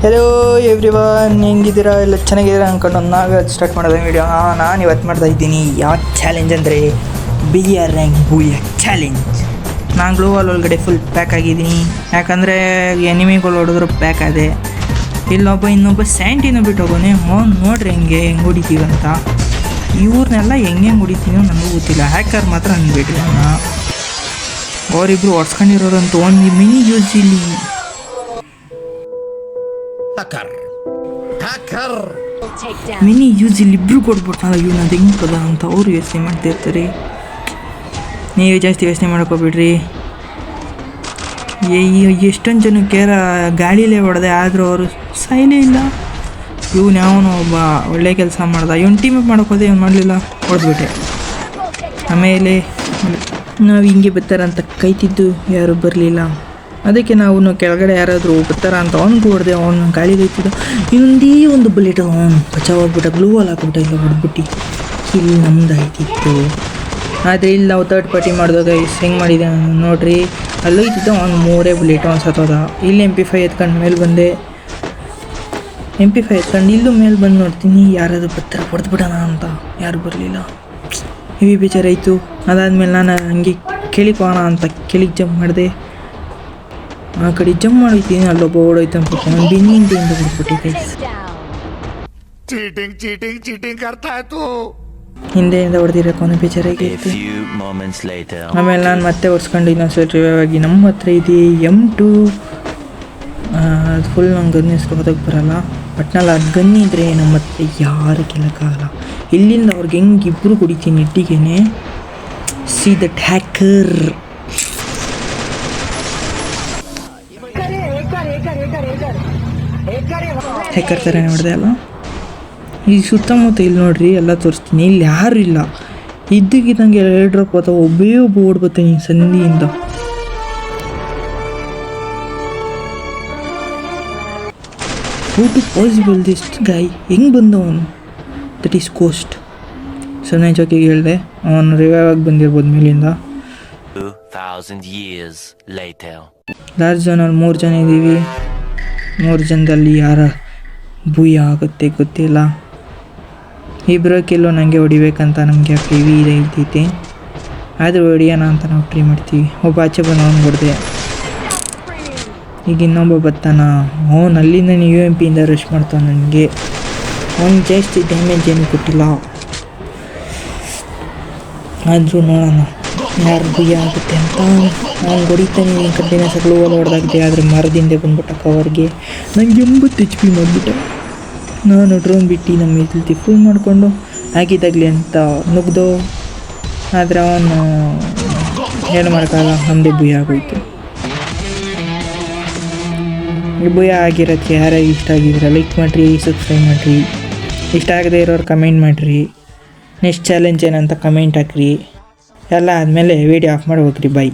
Hello everyone, ಹೆಂಗಿದ್ದೀರಾ? ಎಲ್ಲ ಚೆನ್ನಾಗಿದ್ದೀರಾ ಅಂದ್ಕೊಂಡು ನಾವು ಸ್ಟಾರ್ಟ್ ಮಾಡೋದು ವಿಡಿಯೋ. ನಾನು ಇವತ್ತು ಮಾಡ್ತಾ ಇದ್ದೀನಿ ಯಾವ ಚಾಲೆಂಜ್ ಅಂದರೆ ಬಿಯರ್ ರ್ಯಾಂಕ್ ಬೂಯ ಚಾಲೆಂಜ್. ನಾನು ಗ್ಲೋವಲ್ ಒಳಗಡೆ ಫುಲ್ ಪ್ಯಾಕ್ ಆಗಿದ್ದೀನಿ, ಯಾಕಂದರೆ ಎನಿಮಿಗಳು ಹೊಡೆದ್ರು ಪ್ಯಾಕ್ ಆದೆ. ಇನ್ನೊಬ್ಬ ಸ್ಯಾಂಟಿನೂ ಬಿಟ್ಟು ಹೋಗೋನೆ. ನೋಡ್ರಿ ಹೆಂಗೆ ಹೊಡಿತೀವಂತ. ಇವ್ರನ್ನೆಲ್ಲ ಹೆಂಗೆ ಹೊಡಿತೀನೋ ನನಗೂ ಗೊತ್ತಿಲ್ಲ. ಹ್ಯಾಕರ್ ಮಾತ್ರ ನನಗೆ ಬಿಟ್ಟರೆ ಅವರಿಬ್ಬರು ಹೊಡ್ಸ್ಕೊಂಡಿರೋರಂತ ಒಂದು ಮಿನಿ ಯೂಸ್ ಇಲ್ಲಿ ಮಿನಿ ಯೂಸ್ ಇಲ್ಲಿ ಇಬ್ಬರು ಕೊಟ್ಬಿಡ್ತಾರ. ಇವನು ಅದು ಹೆಂಗೆ ಕದ ಅಂತ ಅವರು ಯೋಚನೆ ಮಾಡ್ತಿರ್ತಾರೆ. ನೀವು ಜಾಸ್ತಿ ಯೋಚನೆ ಮಾಡ್ಕೊಬಿಡ್ರಿ. ಎಷ್ಟೊಂದು ಜನಕ್ಕೆ ಗಾಳಿಲೇ ಹೊಡೆದೆ, ಆದರೂ ಅವರು ಸಾಯಲೇ ಇಲ್ಲ. ಇವನು ಯಾವನು ಒಬ್ಬ ಒಳ್ಳೆ ಕೆಲಸ ಮಾಡ್ದ. ಇವನು ಟೀಮ್ ಅಪ್ ಮಾಡೋಕ್ಕೋದೆ, ಇವನು ಮಾಡಲಿಲ್ಲ, ಹೊಡೆದ್ಬಿಟ್ಟೆ. ಆಮೇಲೆ ನಾವು ಹಿಂಗೆ ಬರ್ತಾರಂತ ಕೈತಿದ್ದು ಯಾರೂ ಬರಲಿಲ್ಲ. ಅದಕ್ಕೆ ನಾವು ಕೆಳಗಡೆ ಯಾರಾದರೂ ಬರ್ತಾರ ಅಂತ ಅವ್ನಿಗೂ ಹೊಡೆದೆ. ಅವನು ಗಾಳಿ ಬೈತಿದ್ದ. ಇನ್ನೊಂದೇ ಒಂದು ಬುಲೆಟ್ ಅವನು ಬಚಾವಾಗ್ಬಿಟ್ಟ. ಗ್ಲೂವಲ್ಲಿ ಹಾಕ್ಬಿಟ್ಟ. ಇಲ್ಲ ಹೊಡೆದ್ಬಿಟ್ಟು ಇಲ್ಲಿ ನಮ್ದಾಯ್ತಿತ್ತು. ಆದರೆ ಇಲ್ಲಿ ನಾವು ಥರ್ಡ್ ಪಾರ್ಟಿ ಮಾಡಿದಾಗ ಹೆಂಗೆ ಮಾಡಿದೆ ನೋಡ್ರಿ. ಅಲ್ಲೋಯ್ತಿದ್ದ ಅವ್ನು 3 ಬುಲೆಟ್ ಅವ್ನು ಸತ್ತೋದ. ಇಲ್ಲಿ MP5 ಎತ್ಕೊಂಡು ಮೇಲೆ ಬಂದೆ. MP5 ಎತ್ಕೊಂಡು ಇಲ್ಲೂ ಮೇಲೆ ಬಂದು ನೋಡ್ತೀನಿ ಯಾರಾದರೂ ಬರ್ತಾರೆ ಹೊಡೆದ್ಬಿಡೋಣ ಅಂತ. ಯಾರು ಬರಲಿಲ್ಲ. ಹೆವಿ ಬೇಜಾರಾಯಿತು. ಅದಾದಮೇಲೆ ನಾನು ಹಂಗೆ ಕೆಳಗೆ ಹೋಗೋಣ ಅಂತ ಕೆಳಗೆ ಜಂಪ್ ಮಾಡಿದೆ. ಆ ಕಡೆ ಜಂಪ್ ಮಾಡಿದ್ದೀನಿ, ಅಲ್ಲೊಬ್ಬ ಓಡೋಯ್ತು ಅಂತ ಬೆನ್ನಿಂದ ಬಿಟ್ಬಿಟ್ಟೆ. ಹಿಂದೆಯಿಂದ ಹೊಡೆದಿರೋಕೆ ಅವನು ಬೇಜಾರಾಗಿತ್ತು. ಆಮೇಲೆ ನಾನು ಮತ್ತೆ ಹೊಡ್ಸ್ಕೊಂಡು ಇನ್ನೊಂದ್ಸಲ ರಿವೈವ್ ಆಗಿ ನಮ್ಮ ಹತ್ರ ಇದೆ M2. ಅದು ಫುಲ್ ನಂಗೆ ಗನ್ ಹೆಸ್ರು ಹೋದಕ್ಕೆ ಬರೋಲ್ಲ. ಬಟ್ನಲ್ಲಿ ಅದು ಗನ್ ಇದ್ದರೆ ನಮ್ಮ ಹತ್ರ ಯಾರು ಗೆಲ್ಲಕ್ಕಾಗಲ್ಲ. ಇಲ್ಲಿಂದ ಅವ್ರಿಗೆ ಹೆಂಗೆ ಇಬ್ಬರು ಕುಡಿತೀನಿ ಇಟ್ಟಿಗೆನೆ. See that hacker. ಹ್ಯಾಕರ್ ಥರ ನೋಡಿದೆ ಅಲ್ಲ. ಈ ಸುತ್ತಮುತ್ತ ಇಲ್ಲಿ ನೋಡ್ರಿ, ಎಲ್ಲ ತೋರಿಸ್ತೀನಿ. ಇಲ್ಲಿ ಯಾರು ಇಲ್ಲ. ಇದ್ದಕ್ಕಿದ್ದಂಗೆ 2 ಡ್ರಾಪ್ ಅಥವಾ ಒಬ್ಬ ಓಡ್ಬತ್ತೀನಿ ಸಂಧಿಯಿಂದ. How to possible this guy? ಹೆಂಗೆ ಬಂದವನು? That is coast. ಸೊನ್ನೆ ಚೌಕಿಗೆ ಹೇಳಿದೆ, ಅವನು ರಿವೈವ್ ಆಗಿ ಬಂದಿರ್ಬೋದು ಮೇಲಿಂದ. ಲಾರ್ಜ್ ಝೋನಲ್ಲಿ 3 ಜನ ಇದ್ದೀವಿ. 3 ಜನದಲ್ಲಿ ಯಾರ ಭೂಯ ಆಗುತ್ತೆ ಗೊತ್ತಿಲ್ಲ. ಇಬ್ಬರು ಕೆಲವು ನನಗೆ ಹೊಡಿಬೇಕಂತ ನಮಗೆ ಹೆವಿ ಇದಾಗ್ತೈತೆ. ಆದರೂ ಹೊಡಿಯೋಣ ಅಂತ ನಾವು ಟ್ರೈ ಮಾಡ್ತೀವಿ. ಒಬ್ಬ ಆಚೆ ಬಂದು ಅವ್ನು ಹೊಡೆದೆ. ಈಗ ಇನ್ನೊಬ್ಬ ಬರ್ತಾನ. ಅವನು ಅಲ್ಲಿಂದ UMPಯಿಂದ ರಶ್ ಮಾಡ್ತಾನೆ. ನನಗೆ ಅವ್ನು ಜಾಸ್ತಿ ಡ್ಯಾಮೇಜ್ ಏನು ಕೊಟ್ಟಿಲ್ಲ. ಆದರೂ ನೋಡೋಣ ಯಾರು ಭೂಯ ಆಗುತ್ತೆ ಅಂತ. ಅವ್ನು ಹೊಡಿತಾನೆ ಕಂಟಿನ್ಯೂಸ್ ಗ್ಲೂವಲ್ಲಿ ಹೊಡೆದಾಗಿದೆ. ಆದರೆ ಮರದಿಂದ ಬಂದ್ಬಿಟ್ಟ ಕವರ್ಗೆ. ನನಗೆ 80 HP ಮಾಡಿಬಿಟ್ಟೆ. ನಾನು ಡ್ರೋನ್ ಬಿಟ್ಟು ನಮ್ಮ ಇದ್ಲತಿ ಫುಲ್ ಮಾಡಿಕೊಂಡು ಆಗಿದ್ದಾಗಲಿ ಅಂತ ನುಗ್ದು. ಆದರೆ ಅವನು ಏನು ಮಾಡೋಕ್ಕಾಗಲ್ಲ, ನಮ್ಮದೇ ಭೂಯ ಆಗೋಯ್ತು. ಈ ಭೂಯ ಆಗಿರೋಕ್ಕೆ ಯಾರೇ ಇಷ್ಟ ಆಗಿದ್ರೆ ಲೈಕ್ ಮಾಡಿರಿ, ಸಬ್ಸ್ಕ್ರೈಬ್ ಮಾಡಿರಿ. ಇಷ್ಟ ಆಗದೆ ಇರೋರು ಕಮೆಂಟ್ ಮಾಡಿರಿ. ನೆಕ್ಸ್ಟ್ ಚಾಲೆಂಜ್ ಏನಂತ ಕಮೆಂಟ್ ಹಾಕ್ರಿ. ಎಲ್ಲ ಆದಮೇಲೆ ವೀಡಿಯೋ ಆಫ್ ಮಾಡಿ ಹೋಗ್ರಿ. ಬಾಯ್.